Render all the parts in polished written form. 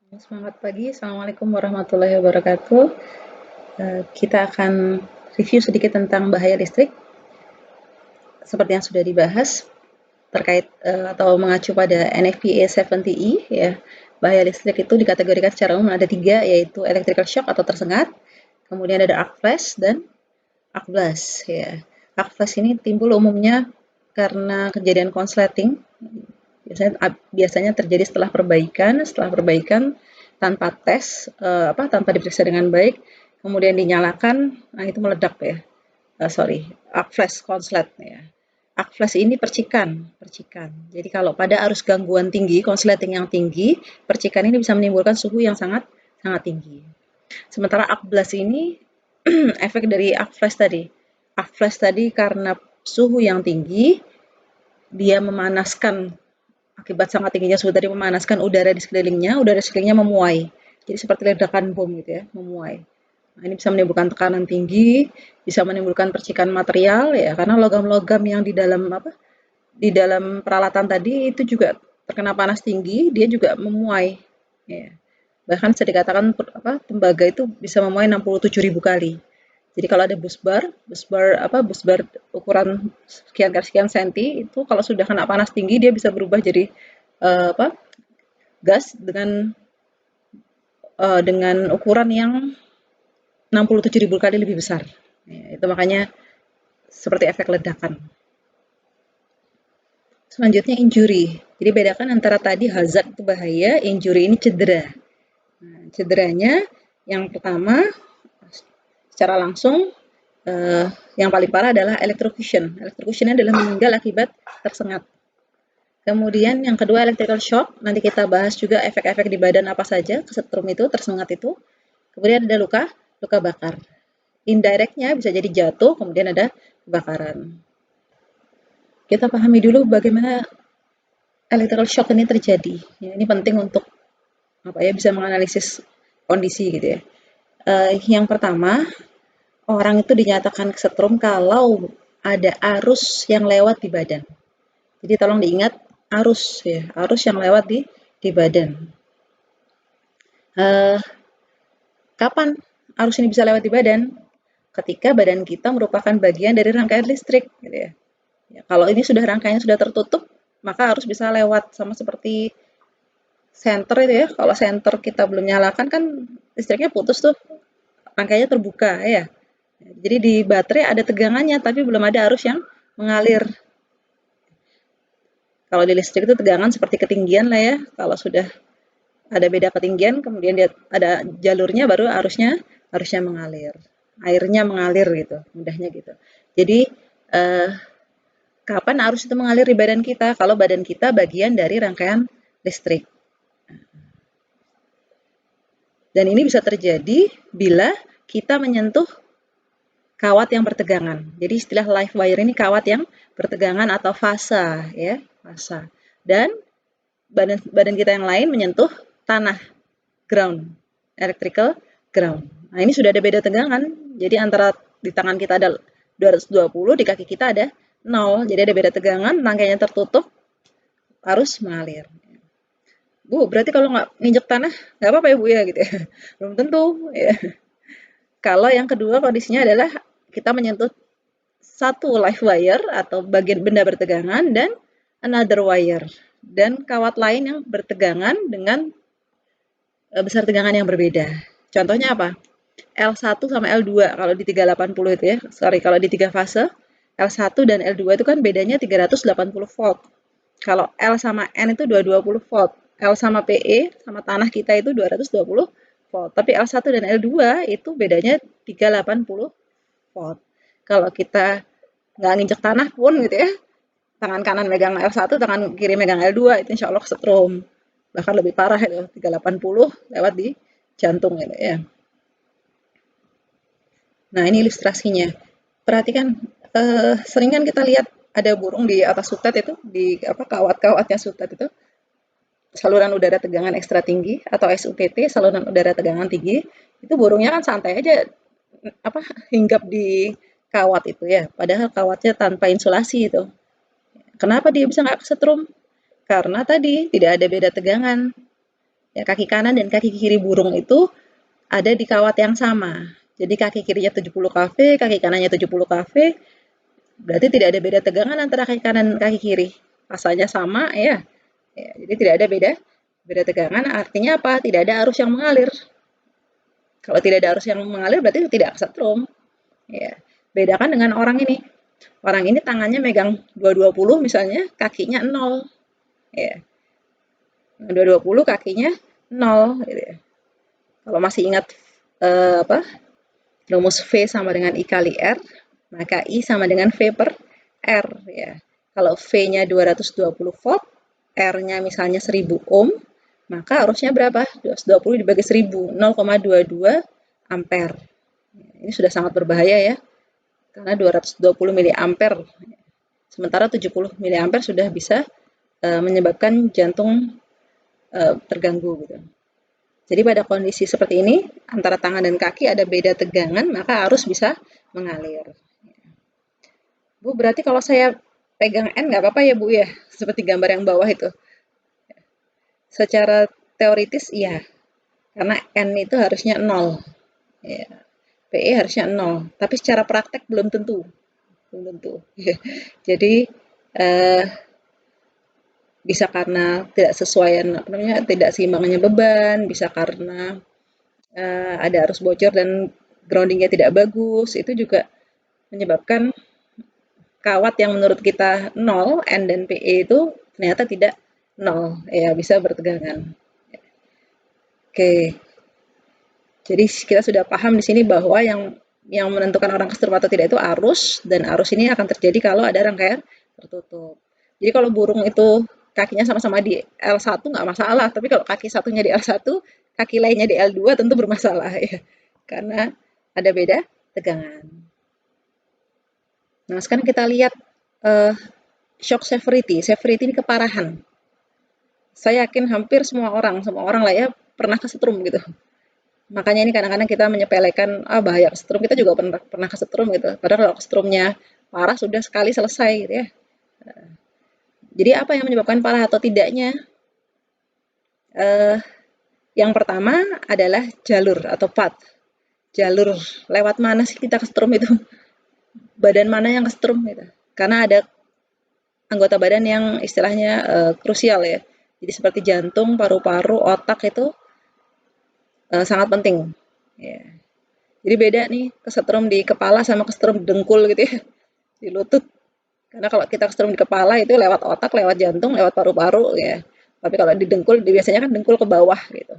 Selamat pagi, Assalamualaikum warahmatullahi wabarakatuh. Kita akan review sedikit tentang bahaya listrik, seperti yang sudah dibahas terkait atau mengacu pada NFPA 70E ya. Bahaya listrik itu dikategorikan secara umum ada tiga, yaitu electrical shock atau tersengat, kemudian ada arc flash dan arc blast ya. Arc flash ini timbul umumnya karena kejadian konsleting. Biasanya terjadi setelah perbaikan tanpa tes, tanpa diperiksa dengan baik, kemudian dinyalakan, nah itu meledak ya. Sorry, arc flash konslet ya. Arc flash ini percikan, percikan. Jadi kalau pada arus gangguan tinggi, konsleting yang tinggi, percikan ini bisa menimbulkan suhu yang sangat sangat tinggi. Sementara arc blast ini efek dari arc flash tadi. Arc flash tadi karena suhu yang tinggi, dia memanaskan. Akibat sangat tingginya suhu tadi memanaskan udara di sekelilingnya memuai. Jadi seperti ledakan bom gitu ya, memuai. Nah, ini bisa menimbulkan tekanan tinggi, bisa menimbulkan percikan material ya, karena logam-logam yang di dalam peralatan tadi itu juga terkena panas tinggi, dia juga memuai. Ya. Bahkan bisa dikatakan tembaga itu bisa memuai 67.000 kali. Jadi kalau ada bus bar ukuran sekian kali sekian senti itu kalau sudah kena panas tinggi dia bisa berubah jadi uh, apa gas dengan ukuran yang 67.000 kali lebih besar. Ya, itu makanya seperti efek ledakan. Selanjutnya injury. Jadi bedakan antara tadi hazard itu bahaya, injury ini cedera. Nah, cederanya yang pertama secara langsung eh, yang paling parah adalah electrocution. Electrocution adalah meninggal akibat tersengat. Kemudian yang kedua electrical shock. Nanti kita bahas juga efek-efek di badan apa saja kesetrum itu, tersengat itu. Kemudian ada luka, luka bakar. Indirectnya bisa jadi jatuh, kemudian ada kebakaran. Kita pahami dulu bagaimana electrical shock ini terjadi. Ya, ini penting untuk bisa menganalisis kondisi gitu ya. Yang pertama, orang itu dinyatakan kesetrum kalau ada arus yang lewat di badan. Jadi tolong diingat arus ya, arus yang lewat di badan. Uh, Kapan arus ini bisa lewat di badan? Ketika badan kita merupakan bagian dari rangkaian listrik, gitu ya. Ya, kalau ini sudah rangkaiannya sudah tertutup, maka arus bisa lewat sama seperti senter itu ya. Kalau senter kita belum nyalakan kan listriknya putus tuh, rangkaiannya terbuka ya. Jadi di baterai ada tegangannya tapi belum ada arus yang mengalir. Kalau di listrik itu tegangan seperti ketinggian lah ya. Kalau sudah ada beda ketinggian, kemudian dia ada jalurnya baru arusnya mengalir. Airnya mengalir gitu, mudahnya gitu. Jadi eh, kapan arus itu mengalir di badan kita? Kalau badan kita bagian dari rangkaian listrik. Dan ini bisa terjadi bila kita menyentuh kawat yang bertegangan. Jadi istilah live wire ini kawat yang bertegangan atau fasa ya, fasa. Dan badan badan kita yang lain menyentuh tanah, ground, electrical ground. Nah, ini sudah ada beda tegangan. Jadi antara di tangan kita ada 220, di kaki kita ada 0. Jadi ada beda tegangan, rangkaiannya tertutup, arus mengalir. Bu, berarti kalau nggak nginjek tanah, nggak apa-apa ya Bu ya gitu ya. Belum tentu ya. Kalau yang kedua kondisinya adalah kita menyentuh satu live wire atau bagian benda bertegangan dan another wire dan kawat lain yang bertegangan dengan besar tegangan yang berbeda. Contohnya apa? L1 sama L2 kalau di 380 itu ya. Sorry, kalau di 3 fase L1 dan L2 itu kan bedanya 380 volt. Kalau L sama N itu 220 volt. L sama PE sama tanah kita itu 220 volt. Tapi L1 dan L2 itu bedanya 380 volt. Kalau kita nggak nginjek tanah pun gitu ya, tangan kanan megang L1, tangan kiri megang L2, itu insya Allah kesetrum. Bahkan lebih parah itu, 380 lewat di jantung gitu ya. Nah, ini ilustrasinya. Perhatikan, sering kan kita lihat ada burung di atas sutet itu, di kawat-kawatnya sutet itu, saluran udara tegangan ekstra tinggi atau SUTT, saluran udara tegangan tinggi, itu burungnya kan santai aja apa hinggap di kawat itu ya, padahal kawatnya tanpa insulasi itu. Kenapa dia bisa nggak kesetrum? Karena tadi tidak ada beda tegangan. Ya, kaki kanan dan kaki kiri burung itu ada di kawat yang sama. Jadi kaki kirinya 70 kV, kaki kanannya 70 kV, berarti tidak ada beda tegangan antara kaki kanan dan kaki kiri. Pasanya sama ya. Ya, jadi tidak ada beda tegangan, artinya apa? Tidak ada arus yang mengalir. Kalau tidak ada arus yang mengalir berarti tidak kesetrum. Ya. Bedakan dengan orang ini. Orang ini tangannya megang 220 misalnya, kakinya 0. Ya. 220 kakinya 0 gitu ya. Kalau masih ingat rumus V sama dengan I kali R, maka I sama dengan V per R ya. Kalau V-nya 220 volt, R-nya misalnya 1000 ohm, maka arusnya berapa? 220 dibagi 1000, 0,22 ampere. Ini sudah sangat berbahaya ya, karena 220 miliampere. Sementara 70 miliampere sudah bisa menyebabkan jantung terganggu gitu. Jadi pada kondisi seperti ini, antara tangan dan kaki ada beda tegangan, maka arus bisa mengalir. Bu, berarti kalau saya pegang N nggak apa-apa ya Bu ya? Seperti gambar yang bawah itu. Secara teoritis iya, karena N itu harusnya 0. Ya. PE harusnya 0, tapi secara praktek belum tentu. Belum tentu. Jadi bisa karena tidak sesuaian tidak seimbangnya beban, bisa karena ada arus bocor dan groundingnya tidak bagus, itu juga menyebabkan kawat yang menurut kita 0, N dan PE itu ternyata tidak 0, ya bisa bertegangan. Oke, jadi kita sudah paham di sini bahwa yang menentukan orang kesetrum atau tidak itu arus, dan arus ini akan terjadi kalau ada rangkaian tertutup. Jadi kalau burung itu kakinya sama-sama di L1 nggak masalah, tapi kalau kaki satunya di L1, kaki lainnya di L2 tentu bermasalah ya, karena ada beda tegangan. Nah, sekarang kita lihat shock severity. Severity ini keparahan. Saya yakin hampir semua orang lah ya pernah kesetrum gitu. Makanya ini kadang-kadang kita menyepelekan, bahaya kesetrum, kita juga pernah kesetrum gitu. Padahal kalau kesetrumnya parah sudah sekali selesai gitu ya. Jadi apa yang menyebabkan parah atau tidaknya? Yang pertama adalah jalur atau path. Jalur lewat mana sih kita kesetrum itu? Badan mana yang kesetrum gitu. Karena ada anggota badan yang istilahnya krusial ya. Jadi seperti jantung, paru-paru, otak itu sangat penting. Ya. Jadi beda nih kesetrum di kepala sama kesetrum di dengkul gitu ya, di lutut. Karena kalau kita kesetrum di kepala itu lewat otak, lewat jantung, lewat paru-paru ya. Tapi kalau di dengkul, biasanya kan dengkul ke bawah gitu.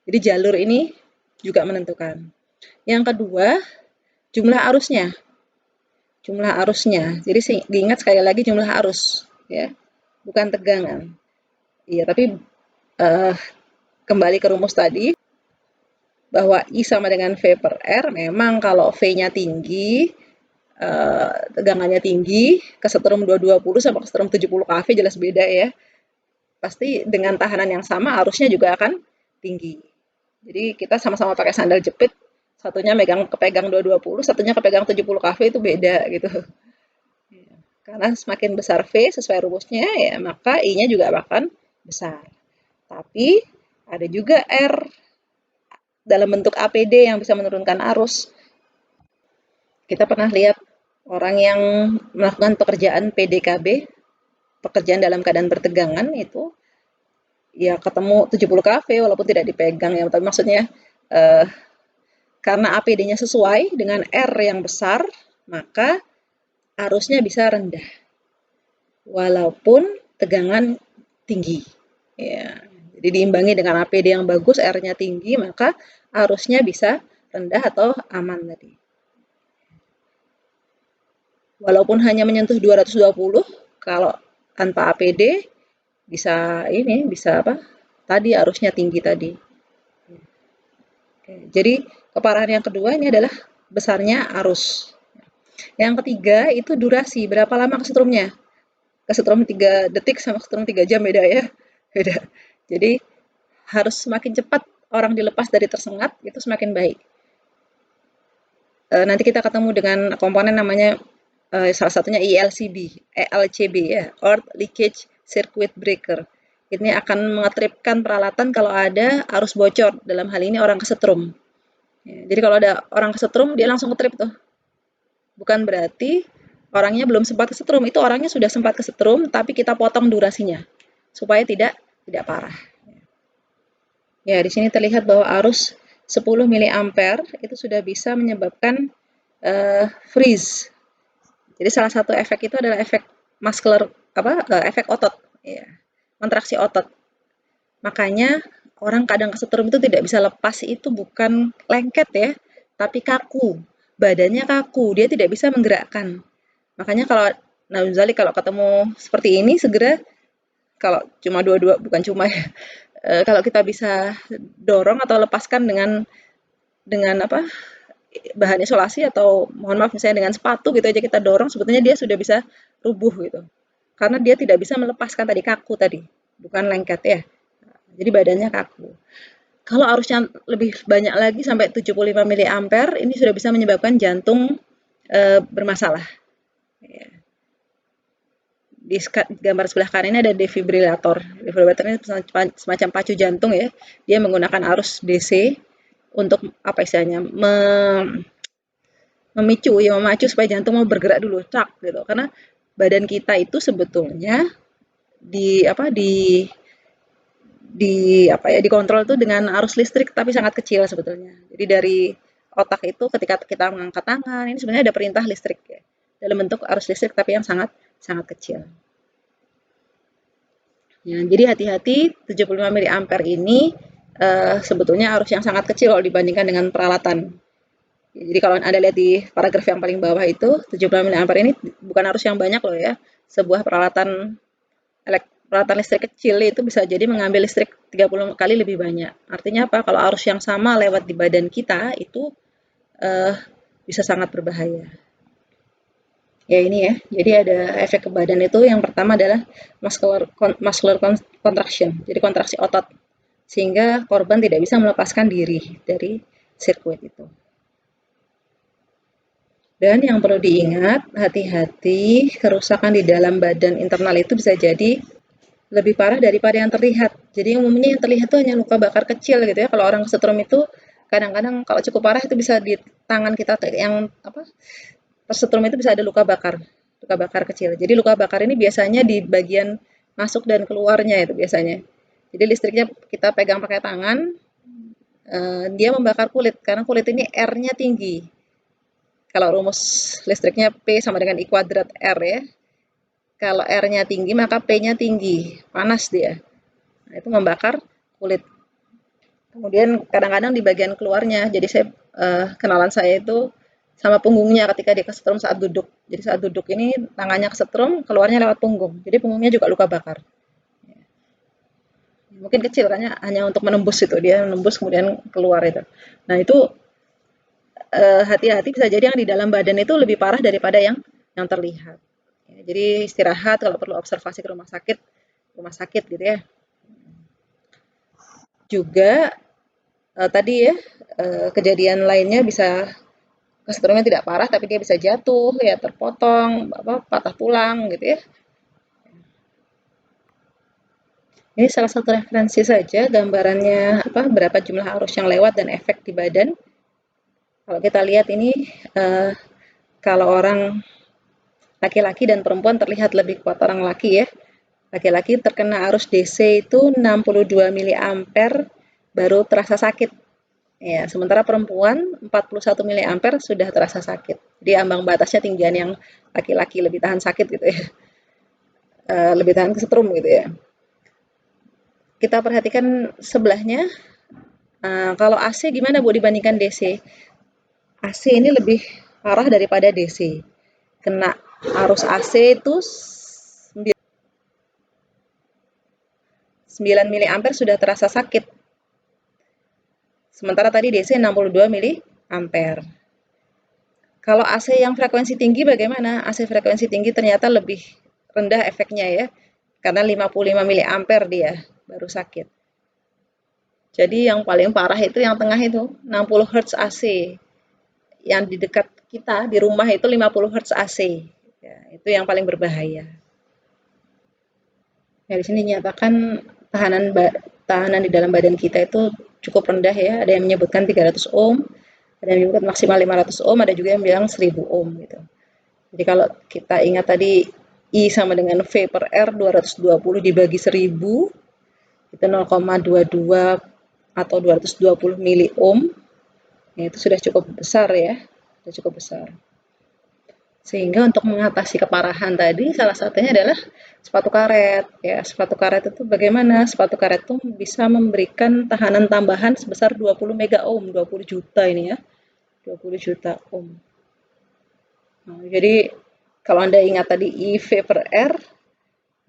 Jadi jalur ini juga menentukan. Yang kedua, jumlah arusnya. Jumlah arusnya. Jadi diingat sekali lagi jumlah arus ya, bukan tegangan. Iya, tapi kembali ke rumus tadi bahwa I sama dengan V per R, memang kalau V-nya tinggi, tegangannya tinggi, kesetrum 220 sama kesetrum 70 kV jelas beda ya. Pasti dengan tahanan yang sama arusnya juga akan tinggi. Jadi kita sama-sama pakai sandal jepit, satunya kepegang 220, satunya kepegang 70 kV itu beda gitu. Karena semakin besar V sesuai rumusnya ya, maka I-nya juga akan besar. Tapi ada juga R dalam bentuk APD yang bisa menurunkan arus. Kita pernah lihat orang yang melakukan pekerjaan PDKB, pekerjaan dalam keadaan bertegangan itu, ya ketemu 70 kV walaupun tidak dipegang ya, tapi maksudnya karena APD-nya sesuai dengan R yang besar, maka arusnya bisa rendah walaupun tegangan tinggi. Ya, jadi diimbangi dengan APD yang bagus, R-nya tinggi, maka arusnya bisa rendah atau aman tadi. Walaupun hanya menyentuh 220, kalau tanpa APD bisa apa? Tadi arusnya tinggi tadi. Oke, jadi keparahan yang kedua ini adalah besarnya arus. Yang ketiga itu durasi, berapa lama kesetrumnya? Kesetrum 3 detik sama kesetrum 3 jam beda ya. Beda. Jadi harus semakin cepat orang dilepas dari tersengat itu semakin baik. Nanti kita ketemu dengan komponen namanya salah satunya ELCB ya, Earth Leakage Circuit Breaker. Ini akan mengetripkan peralatan kalau ada arus bocor, dalam hal ini orang kesetrum. Ya, jadi kalau ada orang kesetrum, dia langsung ketrip tuh. Bukan berarti orangnya belum sempat kesetrum, itu orangnya sudah sempat kesetrum, tapi kita potong durasinya supaya tidak parah. Ya, di sini terlihat bahwa arus 10 miliampere itu sudah bisa menyebabkan freeze. Jadi salah satu efek itu adalah efek muscular efek otot, ya, kontraksi otot. Makanya orang kadang kesetrum itu tidak bisa lepas, itu bukan lengket ya, tapi kaku. Badannya kaku, dia tidak bisa menggerakkan. Makanya kalau kalau ketemu seperti ini segera, kalau cuma dua-dua, bukan cuma ya, kalau kita bisa dorong atau lepaskan dengan bahan isolasi, atau mohon maaf misalnya dengan sepatu gitu aja kita dorong, sebetulnya dia sudah bisa rubuh gitu. Karena dia tidak bisa melepaskan tadi, kaku tadi, bukan lengket ya. Jadi badannya kaku. Kalau arusnya lebih banyak lagi sampai 75 miliampere, ini sudah bisa menyebabkan jantung bermasalah. Ya. Di gambar sebelah kanan ini ada defibrilator. Defibrilator ini semacam pacu jantung ya. Dia menggunakan arus DC untuk apa istilahnya, memacu supaya jantung mau bergerak dulu, cak gitu. Karena badan kita itu sebetulnya di apa dikontrol tuh dengan arus listrik, tapi sangat kecil sebetulnya. Jadi dari otak itu ketika kita mengangkat tangan, ini sebenarnya ada perintah listrik ya, dalam bentuk arus listrik, tapi yang sangat kecil. Ya, jadi hati-hati, 75 miliampere ini sebetulnya arus yang sangat kecil kalau dibandingkan dengan peralatan. Jadi kalau Anda lihat di paragraf yang paling bawah itu, 75 miliampere ini bukan arus yang banyak loh ya. Sebuah peralatan listrik kecil itu bisa jadi mengambil listrik 30 kali lebih banyak. Artinya apa? Kalau arus yang sama lewat di badan kita itu bisa sangat berbahaya. Ya ini ya, jadi ada efek ke badan itu, yang pertama adalah muscular contraction, jadi kontraksi otot, sehingga korban tidak bisa melepaskan diri dari sirkuit itu. Dan yang perlu diingat, hati-hati, kerusakan di dalam badan internal itu bisa jadi lebih parah daripada yang terlihat. Jadi umumnya yang terlihat itu hanya luka bakar kecil gitu ya. Kalau orang kesetrum itu kadang-kadang kalau cukup parah itu bisa di tangan kita yang tersetrum itu bisa ada luka bakar kecil. Jadi luka bakar ini biasanya di bagian masuk dan keluarnya itu biasanya. Jadi listriknya kita pegang pakai tangan, dia membakar kulit karena kulit ini R-nya tinggi. Kalau rumus listriknya P sama dengan I kuadrat R ya. Kalau R-nya tinggi maka P-nya tinggi, panas dia. Nah, itu membakar kulit. Kemudian kadang-kadang di bagian keluarnya, jadi kenalan saya itu sama punggungnya ketika dia kesetrum saat duduk. Jadi saat duduk ini tangannya kesetrum, keluarnya lewat punggung. Jadi punggungnya juga luka bakar. Mungkin kecil kan ya, hanya untuk menembus itu, dia menembus kemudian keluar itu. Nah itu hati-hati, bisa jadi yang di dalam badan itu lebih parah daripada yang terlihat. Ya, jadi istirahat, kalau perlu observasi ke rumah sakit gitu ya. Juga tadi ya, kejadian lainnya bisa kesetrumnya tidak parah tapi dia bisa jatuh ya, terpotong, patah tulang gitu ya. Ini salah satu referensi saja, gambarannya berapa jumlah arus yang lewat dan efek di badan. Kalau kita lihat ini, kalau orang laki-laki dan perempuan terlihat lebih kuat orang laki ya. Laki-laki terkena arus DC itu 62 miliampere baru terasa sakit. Ya, sementara perempuan 41 miliampere sudah terasa sakit. Jadi ambang batasnya tinggian yang laki-laki lebih tahan sakit gitu ya. Lebih tahan kesetrum gitu ya. Kita perhatikan sebelahnya. Kalau AC gimana Bu dibandingkan DC? AC ini lebih parah daripada DC. Kena arus AC itu 9 miliampere sudah terasa sakit. Sementara tadi DC 62 miliampere. Kalau AC yang frekuensi tinggi bagaimana? AC frekuensi tinggi ternyata lebih rendah efeknya ya. Karena 55 miliampere dia baru sakit. Jadi yang paling parah itu yang tengah itu, 60 Hz AC. Yang di dekat kita, di rumah itu 50 Hz AC. Ya, itu yang paling berbahaya. Ya, di sini dinyatakan tahanan di dalam badan kita itu cukup rendah ya. Ada yang menyebutkan 300 ohm, ada yang menyebutkan maksimal 500 ohm, ada juga yang bilang 1000 ohm gitu. Jadi kalau kita ingat tadi I sama dengan V per R 220 dibagi 1000 itu 0,22 atau 220 mili ohm. Ya, itu sudah cukup besar ya. Sudah cukup besar. Sehingga untuk mengatasi keparahan tadi salah satunya adalah sepatu karet. Ya, sepatu karet itu bagaimana? Sepatu karet itu bisa memberikan tahanan tambahan sebesar 20 mega ohm, 20 juta ini ya. 20 juta ohm. Nah, jadi kalau Anda ingat tadi IV per R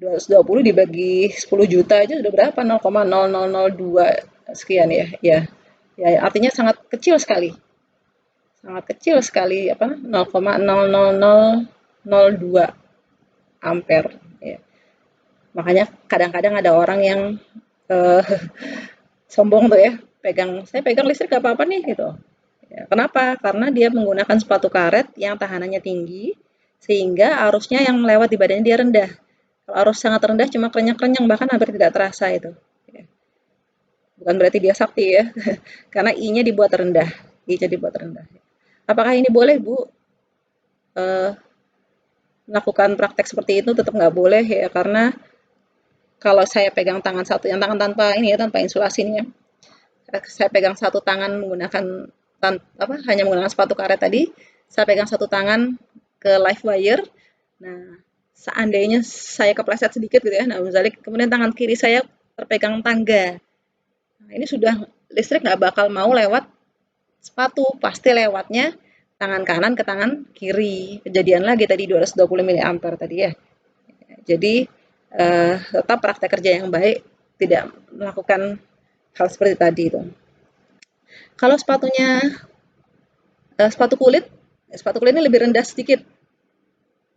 220 dibagi 10 juta aja sudah berapa? 0,0002 sekian ya. Ya. Ya, artinya sangat kecil sekali. Sangat kecil sekali apa? 0,00002 ampere ya. Makanya kadang-kadang ada orang yang uh, sombong tuh ya, saya pegang listrik gak apa-apa nih gitu. Ya, kenapa? Karena dia menggunakan sepatu karet yang tahanannya tinggi sehingga arusnya yang lewat di badannya dia rendah. Kalau arus sangat rendah cuma kerenyang-kerenyang bahkan hampir tidak terasa itu. Ya. Bukan berarti dia sakti ya, karena I-nya dibuat rendah. I-nya dibuat rendah. Apakah ini boleh Bu? Uh, melakukan praktek seperti itu tetap nggak boleh ya karena kalau saya pegang tangan satu yang tangan tanpa ini ya tanpa insulasi ini ya saya pegang satu tangan menggunakan hanya menggunakan sepatu karet tadi saya pegang satu tangan ke live wire nah seandainya saya kepleset sedikit gitu ya nah misalnya kemudian tangan kiri saya terpegang tangga nah, ini sudah listrik nggak bakal mau lewat sepatu pasti lewatnya tangan kanan ke tangan kiri kejadian lagi tadi 220 mA tadi ya jadi tetap praktek kerja yang baik, tidak melakukan hal seperti tadi itu. Kalau sepatu kulit ini lebih rendah sedikit,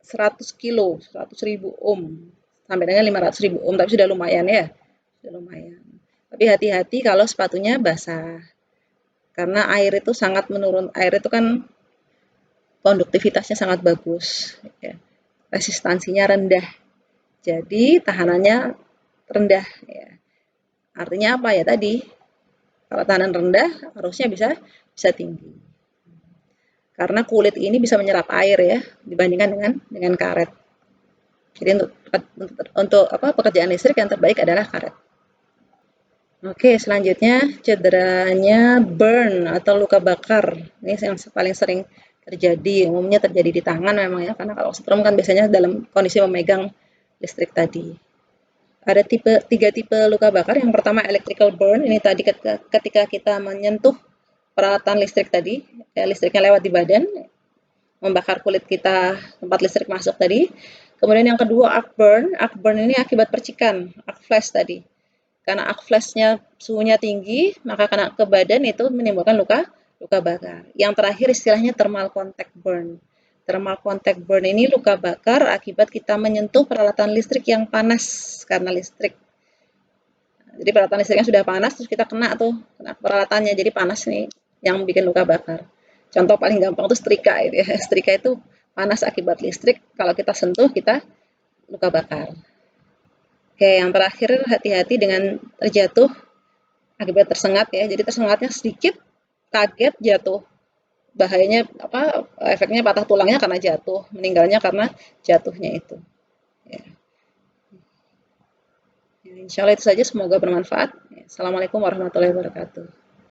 100 kilo, 100.000 ohm, sampai dengan 500.000 ohm, tapi sudah lumayan ya, sudah lumayan. Tapi hati-hati kalau sepatunya basah, karena air itu sangat menurun, air itu kan konduktivitasnya sangat bagus, ya. Resistansinya rendah, jadi tahanannya rendah. Ya. Artinya apa ya tadi? Kalau tahanan rendah, arusnya bisa tinggi. Karena kulit ini bisa menyerap air ya, dibandingkan dengan karet. Jadi untuk pekerjaan listrik yang terbaik adalah karet. Oke, selanjutnya cederanya burn atau luka bakar. Ini yang paling sering terjadi, umumnya terjadi di tangan memang ya, karena kalau setrum kan biasanya dalam kondisi memegang listrik tadi. Ada tiga tipe luka bakar. Yang pertama electrical burn, ini tadi ketika kita menyentuh peralatan listrik tadi, listriknya lewat di badan, membakar kulit kita tempat listrik masuk tadi. Kemudian yang kedua arc burn ini akibat percikan, arc flash tadi. Karena arc flashnya suhunya tinggi, maka kena ke badan itu menimbulkan luka bakar. Yang terakhir istilahnya thermal contact burn. Thermal contact burn ini luka bakar akibat kita menyentuh peralatan listrik yang panas karena listrik. Jadi peralatan listriknya sudah panas, terus kita kena peralatannya, jadi panas nih yang bikin luka bakar. Contoh paling gampang itu setrika itu ya. Setrika itu panas akibat listrik, kalau kita sentuh kita luka bakar. Oke, yang terakhir hati-hati dengan terjatuh akibat tersengat ya. Jadi tersengatnya sedikit, kaget, jatuh. Bahayanya efeknya patah tulangnya karena jatuh, meninggalnya karena jatuhnya itu. Ya. Insya Allah itu saja, semoga bermanfaat. Assalamualaikum warahmatullahi wabarakatuh.